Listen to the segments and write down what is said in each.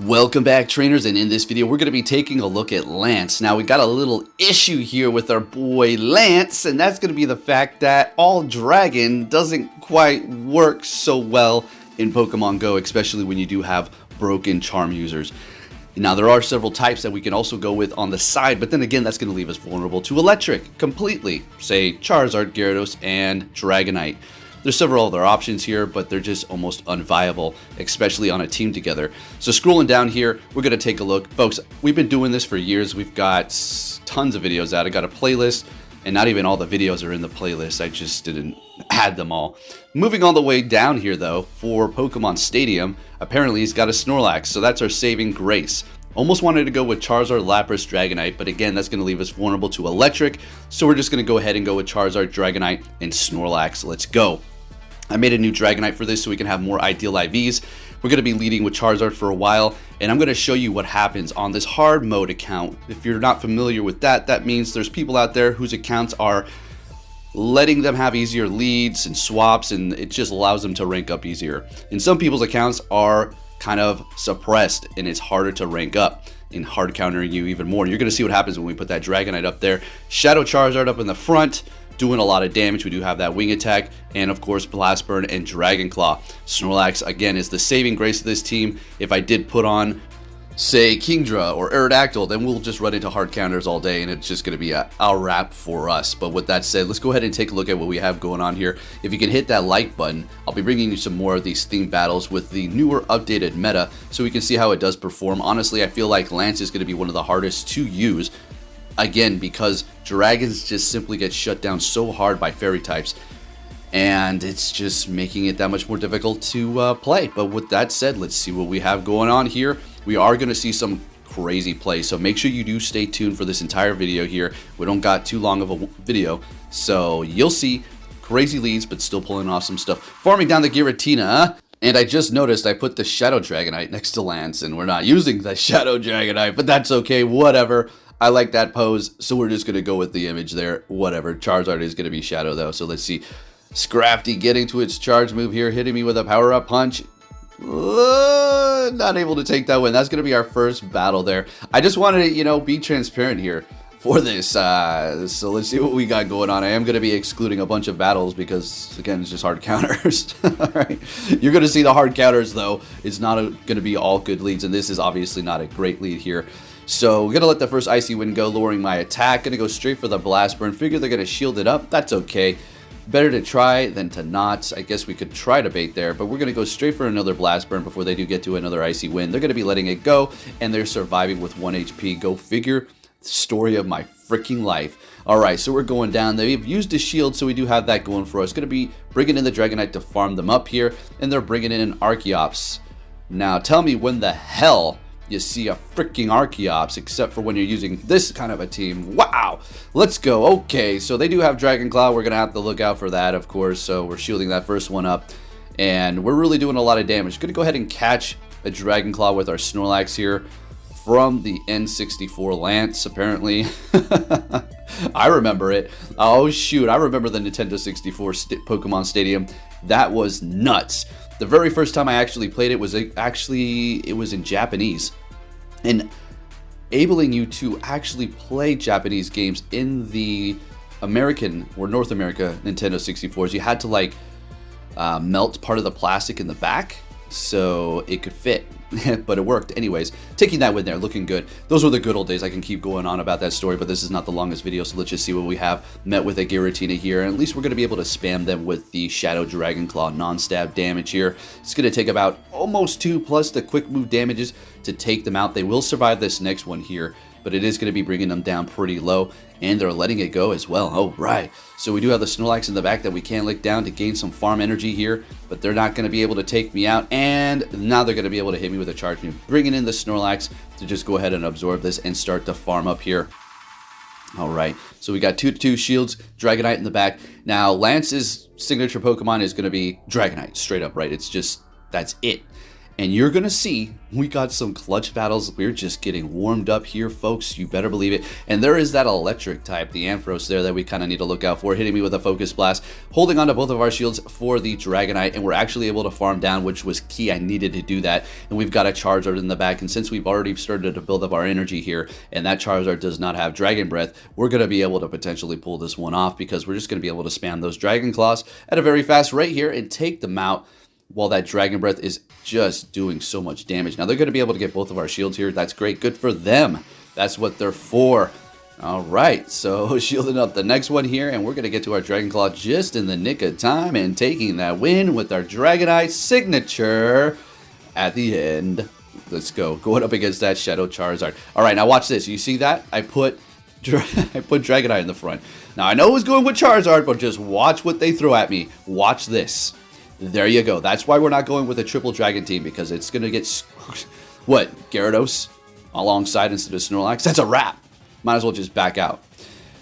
Welcome back, trainers, and in this video we're going to be taking a look at Lance. Now we got a little issue here with our boy Lance, and that's going to be the fact that all dragon doesn't quite work so well in Pokemon Go, especially when you do have broken charm users. Now there are several types that we can also go with on the side, but then again that's going to leave us vulnerable to electric completely, say Charizard, Gyarados, and Dragonite. There's several other options here, but they're just almost unviable, especially on a team together. So scrolling down here, we're going to take a look. Folks, we've been doing this for years. We've got tons of videos out. I got a playlist, and not even all the videos are in the playlist. I just didn't add them all. Moving all the way down here, though, for Pokemon Stadium, apparently he's got a Snorlax, so that's our saving grace. Almost wanted to go with Charizard, Lapras, Dragonite, but again, that's going to leave us vulnerable to electric, so we're just going to go ahead and go with Charizard, Dragonite, and Snorlax. Let's go. I made a new Dragonite for this so we can have more ideal IVs. We're going to be leading with Charizard for a while, and I'm going to show you what happens on this hard mode account. If you're not familiar with that, that means there's people out there whose accounts are letting them have easier leads and swaps, and it just allows them to rank up easier. And some people's accounts are kind of suppressed, and it's harder to rank up and hard countering you even more. You're going to see what happens when we put that Dragonite up there. Shadow Charizard up in the front, doing a lot of damage. We do have that wing attack, and of course Blast Burn and Dragon Claw. Snorlax again is the saving grace of this team. If I did put on, say, Kingdra or Aerodactyl, then we'll just run into hard counters all day, and it's just going to be a wrap for us. But with that said, let's go ahead and take a look at what we have going on here. If you can hit that like button, I'll be bringing you some more of these theme battles with the newer updated meta, so we can see how it does perform. Honestly, I feel like Lance is going to be one of the hardest to use, again, because dragons just simply get shut down so hard by fairy types, and it's just making it that much more difficult to play. But with that said, let's see what we have going on here. We are going to see some crazy play, so make sure you do stay tuned for this entire video here. We don't got too long of a video, so you'll see crazy leads, but still pulling off some stuff. Farming down the Giratina, and I just noticed I put the Shadow Dragonite next to Lance, and we're not using the Shadow Dragonite, but that's okay, whatever. I like that pose, so we're just going to go with the image there. Whatever. Charizard is going to be Shadow, though, so let's see. Scrafty getting to its charge move here, hitting me with a power-up punch. Not able to take that win. That's going to be our first battle there. I just wanted to, be transparent here for this. So let's see what we got going on. I am going to be excluding a bunch of battles because, again, it's just hard counters. All right. You're going to see the hard counters, though. It's not going to be all good leads, and this is obviously not a great lead here. So we're going to let the first Icy Wind go, lowering my attack. Going to go straight for the Blast Burn. Figure they're going to shield it up. That's okay. Better to try than to not. I guess we could try to bait there, but we're going to go straight for another Blast Burn before they do get to another Icy Wind. They're going to be letting it go, and they're surviving with 1 HP. Go figure. Story of my freaking life. Alright, so we're going down. They've used a shield, so we do have that going for us. Going to be bringing in the Dragonite to farm them up here, and they're bringing in an Archeops. Now, tell me when the hell you see a freaking Archeops, except for when you're using this kind of a team. Wow! Let's go. Okay, so they do have Dragon Claw. We're going to have to look out for that, of course. So we're shielding that first one up. And we're really doing a lot of damage. Going to go ahead and catch a Dragon Claw with our Snorlax here from the N64 Lance, apparently. I remember it. Oh, shoot. I remember the Nintendo 64 Pokemon Stadium. That was nuts. The very first time I actually played it was it was in Japanese, and enabling you to actually play Japanese games in the American or North America Nintendo 64s, you had to melt part of the plastic in the back so it could fit. But it worked anyways. Taking that win there, looking good. Those were the good old days. I can keep going on about that story, but this is not the longest video, so let's just see what we have. Met with a Giratina here, and at least we're going to be able to spam them with the Shadow Dragon Claw non-stab damage here. It's going to take about almost 2 plus the quick move damages to take them out. They will survive this next one here, but it is going to be bringing them down pretty low, and they're letting it go as well. Oh, right. So we do have the Snorlax in the back that we can lick down to gain some farm energy here, but they're not going to be able to take me out, and now they're going to be able to hit me with a charge move, bringing in the Snorlax to just go ahead and absorb this and start to farm up here. All right, so we got 2-2 shields, Dragonite in the back. Now, Lance's signature Pokemon is going to be Dragonite, straight up, right? It's just, that's it. And you're going to see we got some clutch battles. We're just getting warmed up here, folks. You better believe it. And there is that electric type, the Ampharos there, that we kind of need to look out for. Hitting me with a Focus Blast, holding on to both of our shields for the Dragonite. And we're actually able to farm down, which was key. I needed to do that. And we've got a Charizard in the back. And since we've already started to build up our energy here, and that Charizard does not have Dragon Breath, we're going to be able to potentially pull this one off, because we're just going to be able to spam those Dragon Claws at a very fast rate here and take them out, while that Dragon Breath is just doing so much damage. Now, they're going to be able to get both of our shields here. That's great. Good for them. That's what they're for. All right, so shielding up the next one here, and we're going to get to our Dragon Claw just in the nick of time and taking that win with our Dragonite signature at the end. Let's go. Going up against that Shadow Charizard. All right, now watch this. You see that? I put Dragonite in the front. Now, I know it was going with Charizard, but just watch what they throw at me. Watch this. There you go. That's why we're not going with a triple dragon team, because it's going to get... What? Gyarados alongside instead of Snorlax? That's a wrap. Might as well just back out.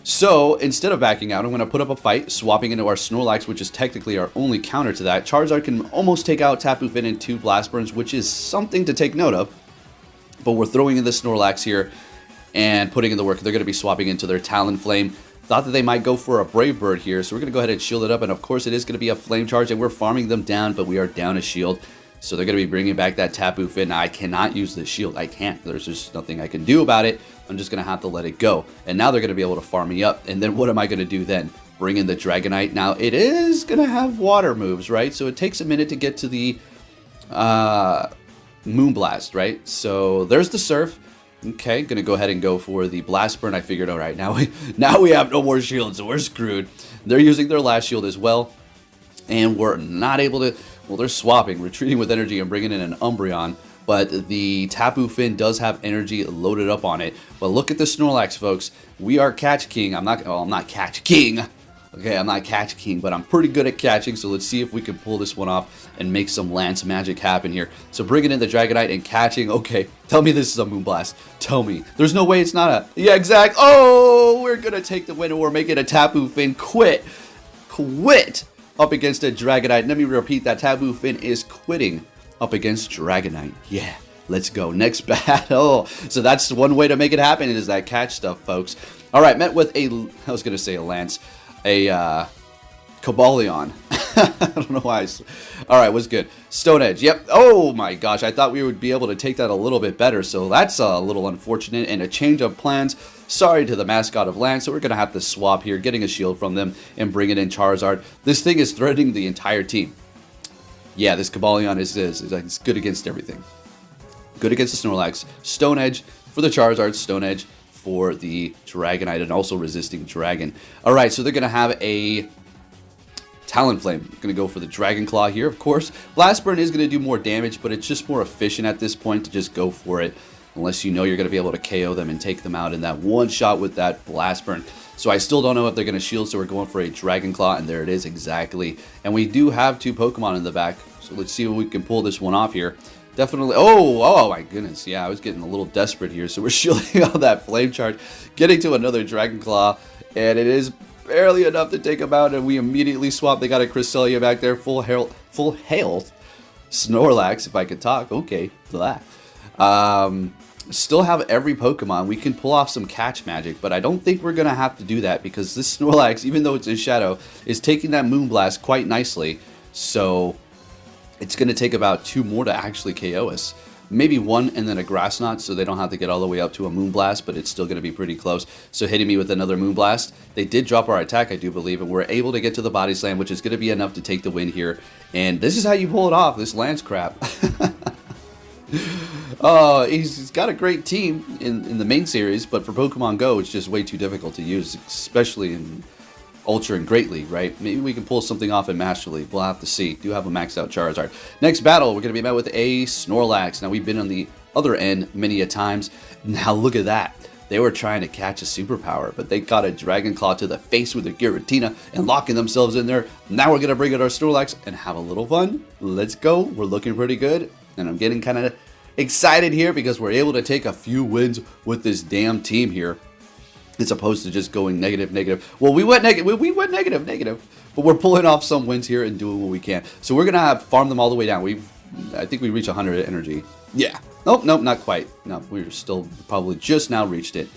So, instead of backing out, I'm going to put up a fight, swapping into our Snorlax, which is technically our only counter to that. Charizard can almost take out Tapu Fini in 2 Blast Burns, which is something to take note of. But we're throwing in the Snorlax here and putting in the work. They're going to be swapping into their Talonflame. Thought that they might go for a Brave Bird here, so we're going to go ahead and shield it up, and of course it is going to be a Flame Charge, and we're farming them down, but we are down a shield, so they're going to be bringing back that Tapu Fini. Now, I cannot use this shield. I can't. There's just nothing I can do about it. I'm just going to have to let it go, and now they're going to be able to farm me up, and then what am I going to do then? Bring in the Dragonite. Now, it is going to have water moves, right? So it takes a minute to get to the Moonblast, right? So there's the Surf. Okay, gonna go ahead and go for the Blast Burn. I figured, all right, now we have no more shields, so we're screwed. They're using their last shield as well, and we're not able to. Well, they're swapping, retreating with energy, and bringing in an Umbreon. But the Tapu Fini does have energy loaded up on it. But look at the Snorlax, folks. We are Catch King. I'm not Catch King. Okay, I'm not Catch King, but I'm pretty good at catching, so let's see if we can pull this one off and make some Lance magic happen here. So bringing in the Dragonite and catching. Okay, tell me this is a Moonblast. Tell me. There's no way it's not a... Yeah, exact. Oh, we're going to take the win, and we're making a Tapu Fini quit up against a Dragonite. Let me repeat that. Tapu Fini is quitting up against Dragonite. Yeah, let's go. Next battle. So that's one way to make it happen, is that catch stuff, folks. All right, met with a... I was going to say a Lance. A Cobalion. I don't know why. Alright, was good. Stone Edge. Yep. Oh my gosh. I thought we would be able to take that a little bit better. So that's a little unfortunate. And a change of plans. Sorry to the mascot of Lance. So we're going to have to swap here. Getting a shield from them and bringing in Charizard. This thing is threatening the entire team. Yeah, this Cobalion is good against everything. Good against the Snorlax. Stone Edge for the Charizard. Stone Edge for the Dragonite, and also resisting Dragon. Alright, so they're going to have a Talonflame. Going to go for the Dragon Claw here, of course. Blast Burn is going to do more damage, but it's just more efficient at this point to just go for it, unless you know you're going to be able to KO them and take them out in that one shot with that Blast Burn. So I still don't know if they're going to shield, so we're going for a Dragon Claw, and there it is exactly. And we do have 2 Pokemon in the back, so let's see if we can pull this one off here. Definitely. Oh my goodness. Yeah, I was getting a little desperate here. So we're shielding out that Flame Charge, getting to another Dragon Claw, and it is barely enough to take him out, and we immediately swap. They got a Cresselia back there, full health. Snorlax, if I could talk. Okay, that. Still have every Pokemon. We can pull off some catch magic, but I don't think we're going to have to do that, because this Snorlax, even though it's in Shadow, is taking that Moonblast quite nicely. So it's going to take about 2 more to actually KO us. Maybe 1 and then a Grass Knot, so they don't have to get all the way up to a Moonblast, but it's still going to be pretty close. So hitting me with another Moonblast. They did drop our attack, I do believe, and we're able to get to the Body Slam, which is going to be enough to take the win here. And this is how you pull it off, this Lance crap. He's got a great team in the main series, but for Pokemon Go, it's just way too difficult to use, especially in Ultra and Great League, right? Maybe we can pull something off in Master League. We'll have to see. Do have a maxed out Charizard. Next battle, we're going to be met with a Snorlax. Now, we've been on the other end many a times. Now, look at that. They were trying to catch a superpower, but they got a Dragon Claw to the face with a Giratina and locking themselves in there. Now we're going to bring in our Snorlax and have a little fun. Let's go. We're looking pretty good, and I'm getting kind of excited here because we're able to take a few wins with this damn team here, as opposed to just going negative. Well, we went negative, but we're pulling off some wins here and doing what we can. So we're gonna farm them all the way down. I think we reach 100 energy. Yeah. Oh, nope, not quite. No, we're still probably just now reached it.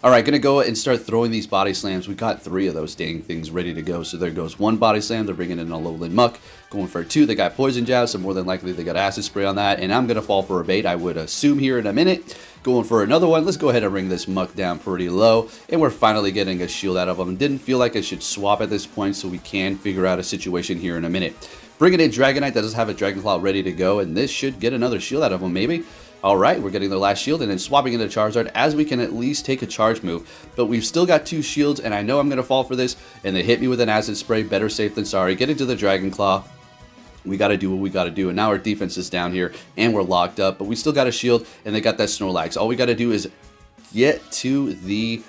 All right, gonna go and start throwing these body slams. We got 3 of those dang things ready to go. So there goes 1 body slam. They're bringing in a lowland muck. Going for 2. They got poison jabs, so more than likely they got acid spray on that. And I'm gonna fall for a bait, I would assume, here in a minute. Going for another one. Let's go ahead and bring this muck down pretty low. And we're finally getting a shield out of them. Didn't feel like I should swap at this point, so we can figure out a situation here in a minute. Bringing in Dragonite that does have a Dragon Claw ready to go, and this should get another shield out of them, maybe. Alright, we're getting their last shield and then swapping into Charizard as we can at least take a charge move. But we've still got 2 shields and I know I'm going to fall for this. And they hit me with an acid spray. Better safe than sorry. Get into the Dragon Claw. We got to do what we got to do. And now our defense is down here and we're locked up. But we still got a shield and they got that Snorlax. All we got to do is get to the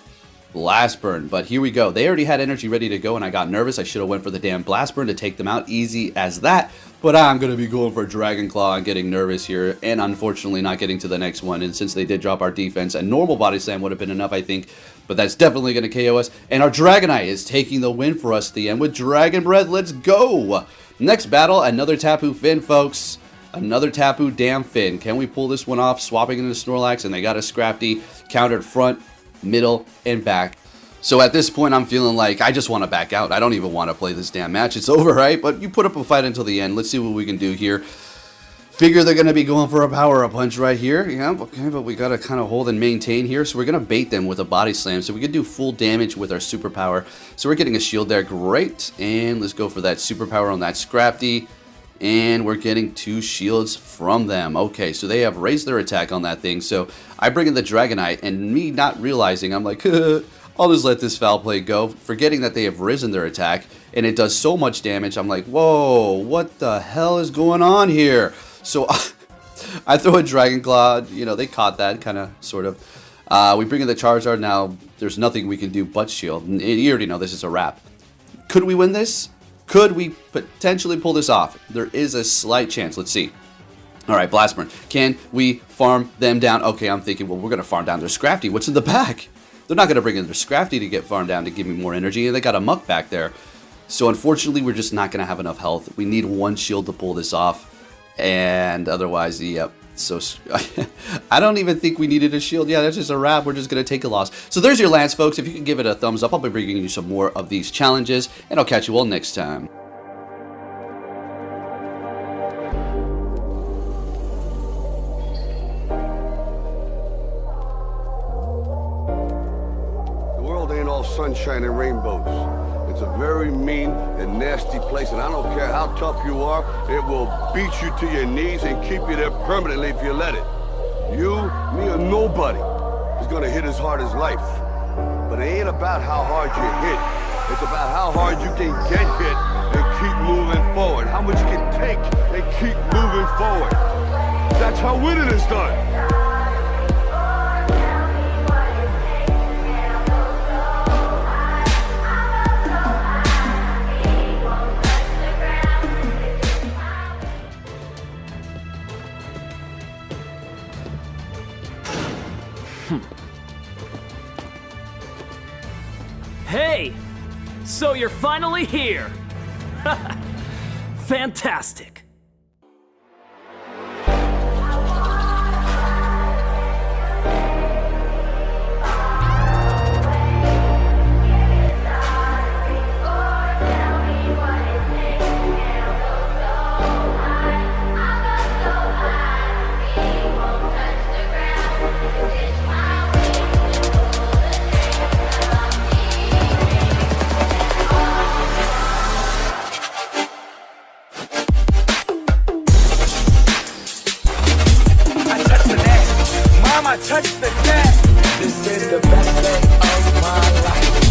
Blast Burn. But here we go. They already had energy ready to go and I got nervous. I should have went for the damn Blast Burn to take them out. Easy as that. But I'm going to be going for Dragon Claw and getting nervous here. And unfortunately not getting to the next one. And since they did drop our defense, a normal Body Slam would have been enough, I think. But that's definitely going to KO us. And our Dragonite is taking the win for us at the end with Dragon Breath. Let's go! Next battle, another Tapu Finn, folks. Another Tapu damn Finn. Can we pull this one off? Swapping into Snorlax. And they got a Scrafty. Countered front, middle, and back. So at this point, I'm feeling like I just want to back out. I don't even want to play this damn match. It's over, right? But you put up a fight until the end. Let's see what we can do here. Figure they're going to be going for a power-up punch right here. Yeah, okay, but we got to kind of hold and maintain here. So we're going to bait them with a body slam. So we can do full damage with our superpower. So we're getting a shield there. Great. And let's go for that superpower on that Scrafty. And we're getting 2 shields from them. Okay, so they have raised their attack on that thing. So I bring in the Dragonite, and me not realizing, I'm like, I'll just let this foul play go, forgetting that they have risen their attack, and it does so much damage. I'm like, whoa, what the hell is going on here? So I throw a Dragon Claw. You know, they caught that, kind of, sort of. We bring in the Charizard. Now, there's nothing we can do but shield. You already know this is a wrap. Could we win this? Could we potentially pull this off? There is a slight chance. Let's see. All right, Blast Burn. Can we farm them down? Okay, I'm thinking, well, we're going to farm down their Scrafty. What's in the back? They're not going to bring in their Scrafty to get farmed down to give me more energy, and they got a Muck back there. So unfortunately, we're just not going to have enough health. We need 1 shield to pull this off, and otherwise, yep. So I don't even think we needed a shield. Yeah, that's just a wrap. We're just going to take a loss. So there's your Lance, folks. If you can give it a thumbs up, I'll be bringing you some more of these challenges, and I'll catch you all next time. Sunshine and rainbows. It's a very mean and nasty place, and I don't care how tough you are, it will beat you to your knees and keep you there permanently if you let it. You, me, or nobody is gonna hit as hard as life. But it ain't about how hard you hit. It's about how hard you can get hit and keep moving forward. How much you can take and keep moving forward. That's how winning is done. Hey! So you're finally here! Fantastic! Touch the deck. This is the best day of my life.